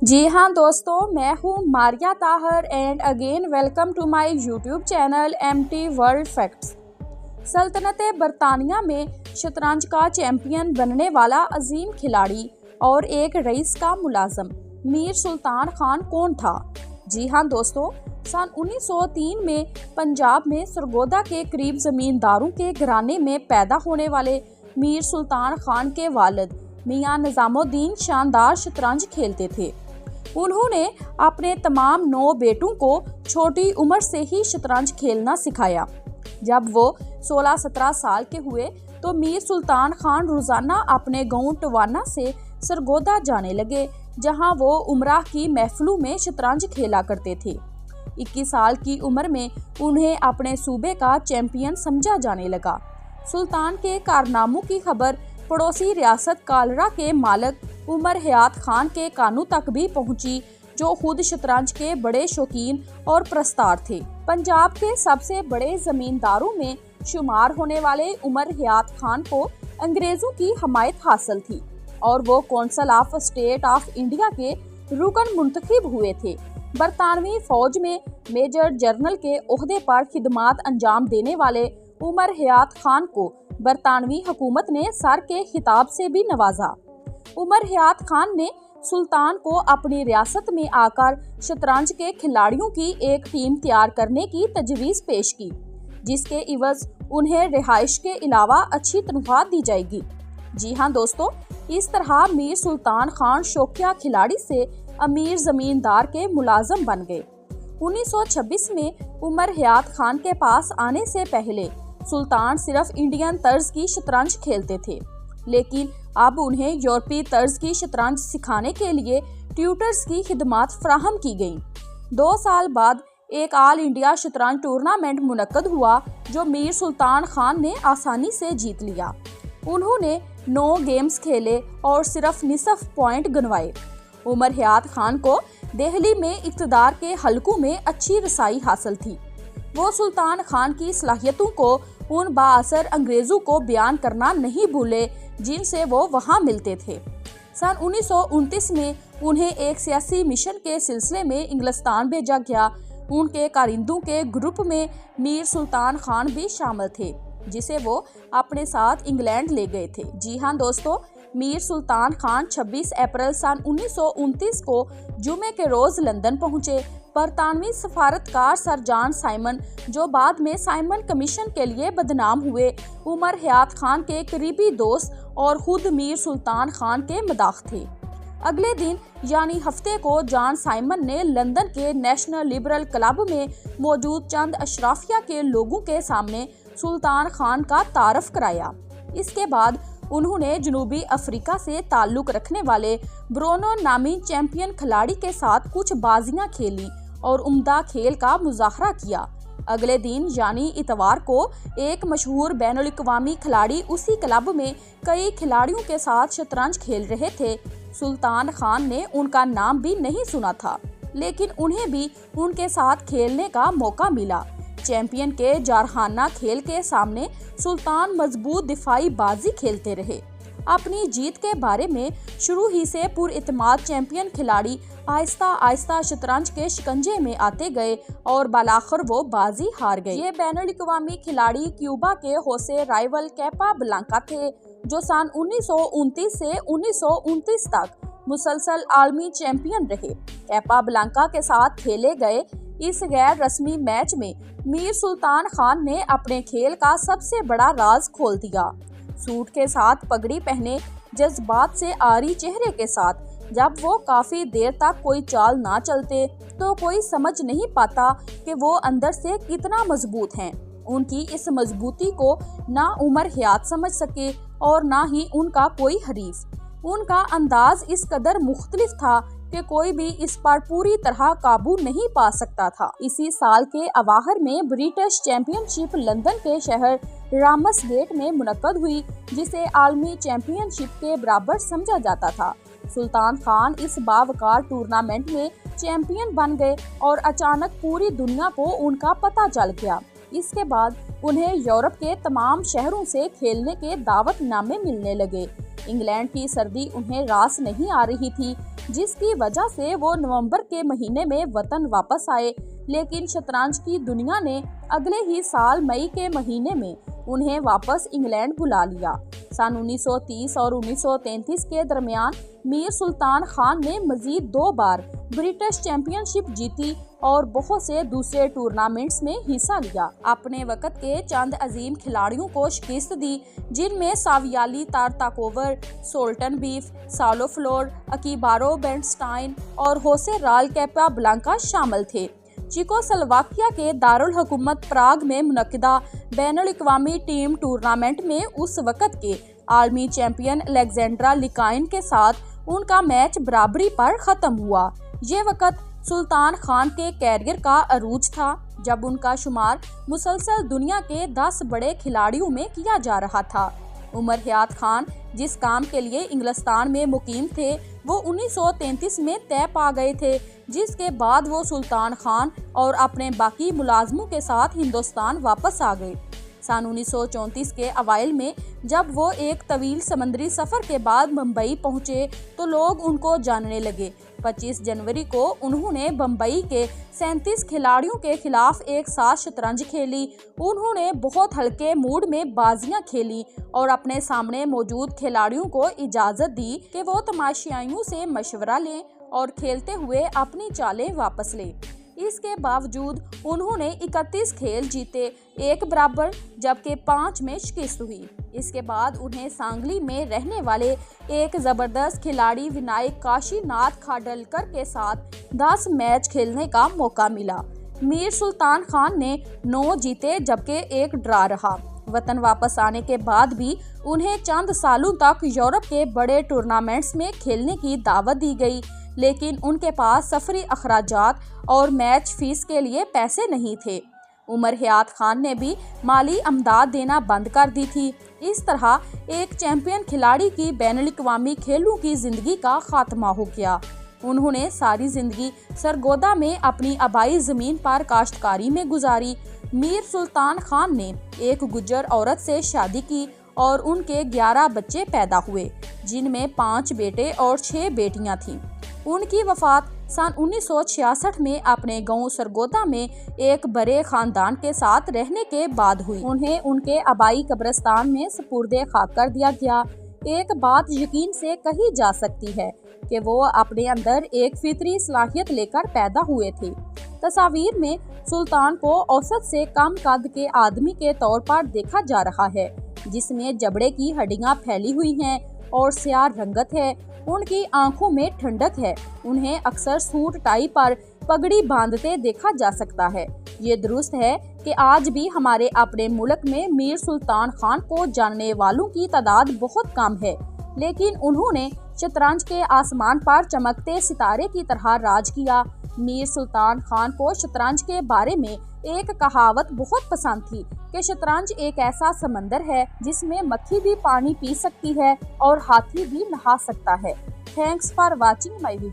जी हाँ दोस्तों, मैं हूँ Maria Tahir and again welcome to my YouTube channel MT world facts. सल्तनत बरतानिया में शतरंज का चैंपियन बनने वाला अजीम खिलाड़ी और एक रईस का मुलाजम मीर सुल्तान खान कौन था? जी हाँ दोस्तों, सन 1903 में पंजाब में सरगोदा के करीब जमींदारों के घराने में पैदा होने वाले मीर सुल्तान खान के वालिद मियां निजामुद्दीन शानदार शतरंज खेलते थे। उन्होंने अपने तमाम 9 बेटों को छोटी उम्र से ही शतरंज खेलना सिखाया। जब वो 16-17 साल के हुए तो मीर सुल्तान खान रोजाना अपने गांव टवाना से सरगोदा जाने लगे, जहां वो उमराह की महफिलों में शतरंज खेला करते थे। 21 साल की उम्र में उन्हें अपने सूबे का चैंपियन समझा जाने लगा। सुल्तान के कारनामों की खबर पड़ोसी रियासत कालरा के मालिक उमर हयात खान के कानों तक भी पहुंची, जो खुद शतरंज के बड़े शौकीन और प्रस्तार थे। पंजाब के सबसे बड़े जमींदारों में शुमार होने वाले उमर हयात खान को अंग्रेजों की हमायत हासिल थी और वो council of state of India के रुकन मुंतखब हुए थे। बरतानवी फौज में मेजर जनरल के ओहदे पर खिदमात अंजाम देने वाले उमर हयात खान को बरतानवी हुकूमत ने सर के खिताब से भी नवाजा। उमर हयात खान ने सुल्तान को अपनी रियासत में आकर शतरंज के खिलाड़ियों की एक टीम तैयार करने की तजवीज़ पेश की, जिसके इवज उन्हें रिहाइश के अलावा अच्छी तनख्वाह दी जाएगी। जी हाँ दोस्तों, इस तरह मीर सुल्तान खान शौकिया खिलाड़ी से अमीर जमींदार के मुलाजम बन गए। 1926 में उमर हयात खान के पास आने से पहले सुल्तान सिर्फ इंडियन तर्ज की शतरंज खेलते थे, लेकिन अब उन्हें यूरोपीय तर्ज की शतरंज सिखाने के लिए ट्यूटर्स की खिदमात फराहम की गईं। 2 साल बाद एक ऑल इंडिया शतरंज टूर्नामेंट मुनक्कद हुआ, जो मीर सुल्तान खान ने आसानी से जीत लिया। उन्होंने 9 गेम्स खेले और सिर्फ निसफ पॉइंट गंवाए। उमर हयात खान को दिल्ली में इक़्तिदार के हलकों में अच्छी रसाई हासिल थी। वो सुल्तान खान की सलाहियतों को उन बाअसर अंग्रेजों को बयान करना नहीं भूले, जिनसे वो वहां मिलते थे। सन 1929 में उन्हें एक सियासी मिशन के सिलसिले में इंग्लिस्तान भेजा गया। उनके कारिंदों के ग्रुप में मीर सुल्तान खान भी शामिल थे, जिसे वो अपने साथ इंग्लैंड ले गए थे। जी हाँ दोस्तों, मीर सुल्तान खान 26 अप्रैल सन 1929 को जुमे के रोज लंदन पहुंचे। बरतानवी सफारतकार सर जॉन साइमन, जो बाद में साइमन कमीशन के लिए बदनाम हुए, उमर हयात खान के करीबी दोस्त और खुद मीर सुल्तान खान के मदाख थे। अगले दिन यानी हफ्ते को जॉन साइमन ने लंदन के नेशनल लिबरल क्लब में मौजूद चंद अशराफिया के लोगों के सामने सुल्तान खान का तारफ कराया। इसके बाद उन्होंने जनूबी अफ्रीका से ताल्लुक रखने वाले ब्रोनो नामी चैंपियन खिलाड़ी के साथ कुछ बाजियां खेली और उम्दा खेल का मुजाहरा किया। अगले दिन यानी इतवार को एक मशहूर बैनुल अक़वामी खिलाड़ी उसी क्लब में कई खिलाड़ियों के साथ शतरंज खेल रहे थे। सुल्तान खान ने उनका नाम भी नहीं सुना था, लेकिन उन्हें भी उनके साथ खेलने का मौका मिला। चैंपियन के जारहाना खेल के सामने सुल्तान मजबूत दिफाई बाजी खेलते रहे। अपनी जीत के बारे में शुरू ही से पुरइत्माद चैंपियन खिलाड़ी आहिस्ता आहिस्ता शतरंज के शिकंजे में आते गए और बालाखिर वो बाजी हार गए। ये बैनुल अक़वामी खिलाड़ी क्यूबा के होसे राइवल कैपाब्लांका थे, जो सन 1929 से 1929 तक मुसलसल आलमी चैंपियन रहे। कैपाब्लांका के साथ खेले गए इस गैर रस्मी मैच में मीर सुल्तान खान ने अपने खेल का सबसे बड़ा राज खोल दिया। सूट के साथ पगड़ी पहने, जज्बात से आरी चेहरे के साथ जब वो काफी देर तक कोई चाल ना चलते तो कोई समझ नहीं पाता कि वो अंदर से कितना मजबूत हैं। उनकी इस मजबूती को ना उमर हयात समझ सके और ना ही उनका कोई हरीफ। उनका अंदाज इस कदर मुख्तलिफ था कि कोई भी इस पर पूरी तरह काबू नहीं पा सकता था। इसी साल के अवाखिर में ब्रिटिश चैंपियनशिप लंदन के शहर रामसगेट में मुनक्कद हुई, जिसे आलमी चैंपियनशिप के बराबर समझा जाता था। सुल्तान खान इस बावकार टूर्नामेंट में चैंपियन बन गए और अचानक पूरी दुनिया को उनका पता चल गया। इसके बाद उन्हें यूरोप के तमाम शहरों से खेलने के दावतनामे मिलने लगे। इंग्लैंड की सर्दी उन्हें रास नहीं आ रही थी। जिसकी वजह से वो नवंबर के महीने में वतन वापस आए। लेकिन शतरंज की दुनिया ने अगले ही साल मई के महीने में उन्हें वापस इंग्लैंड बुला लिया। सन 1930 और 1933 के दरमियान मीर सुल्तान खान ने मजीद 2 बार ब्रिटिश चैंपियनशिप जीती और बहुत से दूसरे टूर्नामेंट्स में हिस्सा लिया। अपने वक्त के चंद अजीम खिलाड़ियों को शिकस्त दी, जिनमें सावियाली तारताकोवर, सोल्टन बीफ, सालो फ्लोर, अकीबारो बेंटस्टाइन और होसे राल कैपाब्लांका शामिल थे। चेकोस्लोवाकिया के दारुल हुकूमत प्राग में मुनक्किदा बैनुल-अक़वामी टीम टूर्नामेंट में उस वक्त के आलमी चैंपियन अलेक्जेंड्रा लिकाइन के साथ उनका मैच बराबरी पर खत्म हुआ। ये वक्त सुल्तान खान के कैरियर का अरूज था, जब उनका शुमार मुसलसल दुनिया के 10 बड़े खिलाड़ियों में किया जा रहा था। उमर हयात खान जिस काम के लिए इंग्लिस्तान में मुकीम थे, वो 1933 में तय पा गए थे, जिसके बाद वो सुल्तान खान और अपने बाकी मुलाजमों के साथ हिंदुस्तान वापस आ गए। सन 1934 के अवाइल में जब वो एक तवील समंदरी सफ़र के बाद मुंबई पहुंचे तो लोग उनको जानने लगे। 25 जनवरी को उन्होंने मुंबई के 37 खिलाड़ियों के खिलाफ एक साथ शतरंज खेली। उन्होंने बहुत हल्के मूड में बाजियां खेली और अपने सामने मौजूद खिलाड़ियों को इजाज़त दी कि वो तमाशियाइयों से मशवरा लें और खेलते हुए अपनी चालें वापस लें। इसके बावजूद उन्होंने 31 खेल जीते, 1 बराबर, जबकि 5 में शिकस्त हुई। इसके बाद उन्हें सांगली में रहने वाले एक जबरदस्त खिलाड़ी विनायक काशीनाथ खाडलकर के साथ 10 मैच खेलने का मौका मिला। मीर सुल्तान खान ने 9 जीते, जबकि 1 ड्रा रहा। वतन वापस आने के बाद भी उन्हें चंद सालों तक यूरोप के बड़े टूर्नामेंट्स में खेलने की दावत दी गई, लेकिन उनके पास सफरी अखराजात और मैच फीस के लिए पैसे नहीं थे। उमर हयात खान ने भी माली अमदाद देना बंद कर दी थी। इस तरह एक चैंपियन खिलाड़ी की बैनुल-अक़वामी खेलों की जिंदगी का खात्मा हो गया। उन्होंने सारी जिंदगी सरगोदा में अपनी आबाई ज़मीन पर काश्तकारी में गुजारी। मीर सुल्तान खान ने एक गुज्जर औरत से शादी की और उनके 11 बच्चे पैदा हुए, जिनमें 5 बेटे और 6 बेटियां थीं। उनकी वफात सन 1966 में अपने गांव सरगोदा में एक बड़े खानदान के साथ रहने के बाद हुई। उन्हें उनके आबाई कब्रिस्तान में सुपुर्दे खाक कर दिया गया। एक बात यकीन से कही जा सकती है कि वो अपने अंदर एक फितरी सलाहियत लेकर पैदा हुए थे। तस्वीर में सुल्तान को औसत से कम कद के आदमी के तौर पर देखा जा रहा है, जिसमें जबड़े की हड्डियां फैली हुई हैं और स्याह रंगत है। उनकी आंखों में ठंडक है। उन्हें अक्सर सूट टाई पर पगड़ी बांधते देखा जा सकता है। ये दुरुस्त है कि आज भी हमारे अपने मुल्क में मीर सुल्तान खान को जानने वालों की तादाद बहुत कम है, लेकिन उन्होंने शतरंज के आसमान पर चमकते सितारे की तरह राज किया। मीर सुल्तान खान को शतरंज के बारे में एक कहावत बहुत पसंद थी कि शतरंज एक ऐसा समंदर है जिसमें मक्खी भी पानी पी सकती है और हाथी भी नहा सकता है। Thanks for watching my video.